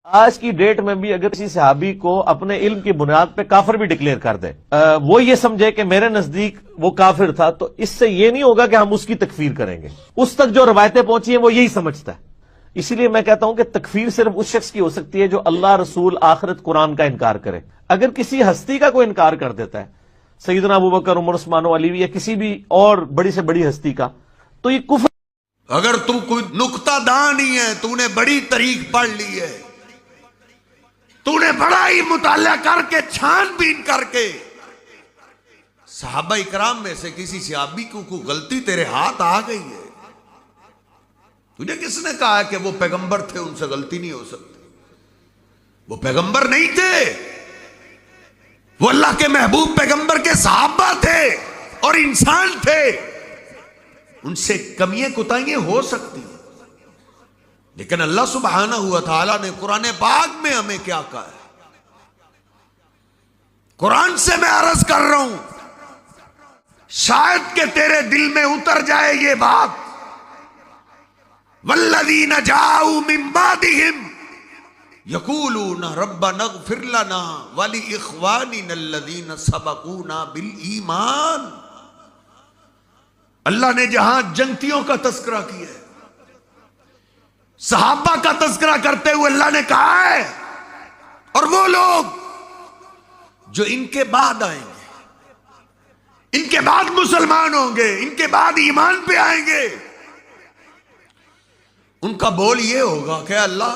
आज की डेट में भी अगर किसी सहाबी को अपने इल्म की बुनियाद पे काफिर भी डिक्लेयर कर दे, वो ये समझे कि मेरे नजदीक वो काफिर था, तो इससे ये नहीं होगा कि हम उसकी तकफीर करेंगे। उस तक जो रवायतें पहुंची हैं वो यही समझता है। इसीलिए मैं कहता हूं कि तकफीर सिर्फ उस शख्स की हो सकती है जो अल्लाह, रसूल, आखिरत, कुरान का इनकार करे। अगर किसी हस्ती का कोई इनकार कर देता है, सैयदना अबू बकर, उमर, उस्मान, अली या किसी भी और बड़ी से बड़ी हस्ती का, तो ये कुफ्र। अगर तू कोई नुक्तादान ही है, तूने बड़ी तरीक पढ़ ली है, तूने बड़ा ही मुताला करके छानबीन करके सहाबा इकराम में से किसी सहाबी को गलती तेरे हाथ आ गई है, तुझे किसने कहा है कि वो पैगंबर थे, उनसे गलती नहीं हो सकती? वो पैगंबर नहीं थे, वो अल्लाह के महबूब पैगंबर के सहाबा थे और इंसान थे। उनसे कमियां कुताहियां हो सकती, लेकिन अल्लाह सुब्हानहू व तआला ने कुरान पाक में हमें क्या कहा है? कुरान से मैं अर्ज कर रहा हूं, शायद के तेरे दिल में उतर जाए ये बात, वल्लज़ीना जाऊ मिन बादिहिम यक़ूलूना रब्बना इग़फ़िर लना व लिइख़वानिना अल्लज़ीना सबक़ूना बिल ईमान। अल्लाह ने जहां जंगतियों का तस्करा किया है, सहाबा का तस्करा करते हुए अल्लाह ने कहा है, और वो लोग जो इनके बाद आएंगे, इनके बाद मुसलमान होंगे, इनके बाद ईमान पे आएंगे, उनका बोल ये होगा कि अल्लाह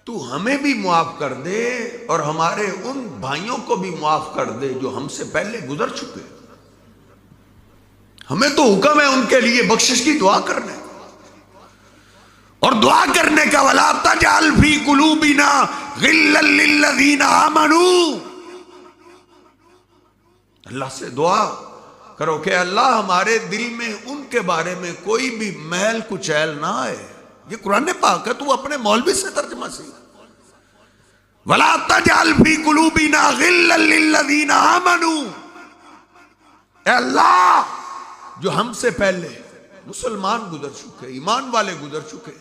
तू हमें भी मुआफ कर दे और हमारे उन भाइयों को भी मुआफ कर दे जो हमसे पहले गुजर चुके। हमें तो हुक्म है उनके लिए बख्शिश की दुआ करने, और दुआ करने का, वला तजअल फी कुलूबिना गिल्लन लिल्लज़ीना आमनू। अल्लाह से दुआ करो कि अल्लाह हमारे दिल में उनके बारे में कोई भी मैल कुचैल ना आए। ये कुरान पाक है, तू अपने मौलवी से तर्जुमा सी, वला तजअल फी कुलूबिना गिल्लन लिल्लज़ीना आमनू। अल्लाह जो हमसे पहले मुसलमान गुजर चुके, ईमान वाले गुजर चुके,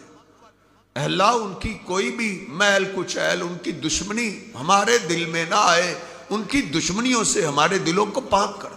अल्लाह उनकी कोई भी मैल कुचैल, उनकी दुश्मनी हमारे दिल में ना आए, उनकी दुश्मनियों से हमारे दिलों को पाक कर।